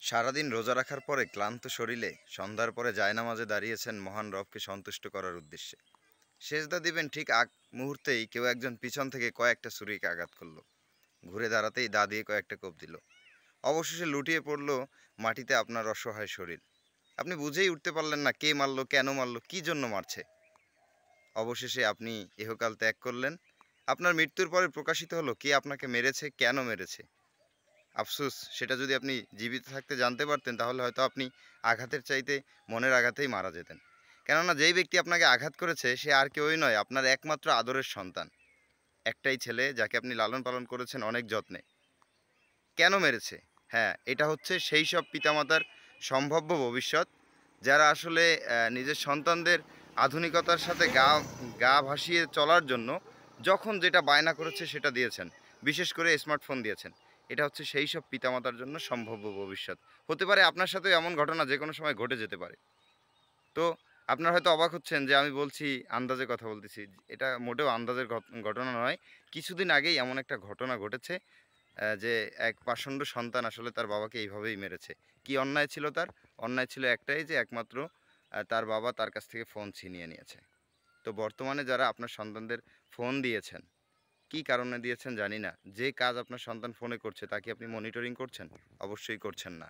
সারাদিন রোজা রাখার পরে ক্লান্ত শরীরে সন্ধ্যার পরে জায়নামাজে দাঁড়িয়েছেন মহান রবকে সন্তুষ্ট করার উদ্দেশ্যে। সেজদা দিবেন ঠিক আগ মুহূর্তেই কেউ একজন পিছন থেকে কয়েকটা ছুরিকে আঘাত করলো। ঘুরে দাঁড়াতেই দা দিয়ে কয়েকটা কোপ দিল। অবশেষে লুটিয়ে পড়ল মাটিতে আপনার অসহায় শরীর। আপনি বুঝেই উঠতে পারলেন না কে মারলো, কেন মারলো, কি জন্য মারছে। অবশেষে আপনি ইহকাল ত্যাগ করলেন। আপনার মৃত্যুর পরে প্রকাশিত হলো কে আপনাকে মেরেছে, কেন মেরেছে। আফসোস, সেটা যদি আপনি জীবিত থাকতে জানতে পারতেন তাহলে হয়তো আপনি আঘাতের চাইতে মনের আঘাতেই মারা যেতেন। কেননা যেই ব্যক্তি আপনাকে আঘাত করেছে সে আর কেউই নয়, আপনার একমাত্র আদরের সন্তান। একটাই ছেলে যাকে আপনি লালন পালন করেছেন অনেক যত্নে। কেন মেরেছে? হ্যাঁ, এটা হচ্ছে সেই সব পিতামাতার সম্ভাব্য ভবিষ্যৎ যারা আসলে নিজের সন্তানদের আধুনিকতার সাথে গা গা ভাসিয়ে চলার জন্য যখন যেটা বায়না করেছে সেটা দিয়েছেন। বিশেষ করে স্মার্টফোন দিয়েছেন। এটা হচ্ছে সেই সব পিতামাতার জন্য সম্ভাব্য ভবিষ্যৎ। হতে পারে আপনার সাথেও এমন ঘটনা যেকোনো সময় ঘটে যেতে পারে। তো আপনারা হয়তো অবাক হচ্ছেন যে আমি বলছি আন্দাজে কথা বলতেছি। এটা মোটেও আন্দাজের ঘটনা নয়। কিছুদিন আগেই এমন একটা ঘটনা ঘটেছে যে এক পাষণ্ড সন্তান আসলে তার বাবাকে এইভাবেই মেরেছে। কি অন্যায় ছিল তার? অন্যায় ছিল একটাই যে একমাত্র তার বাবা তার কাছ থেকে ফোন ছিনিয়ে নিয়েছে। তো বর্তমানে যারা আপনার সন্তানদের ফোন দিয়েছেন, কি কারণে দিয়েছেন জানি না। যে কাজ আপনার সন্তান ফোনে করছে তা কি আপনি মনিটরিং করছেন? অবশ্যই করছেন না।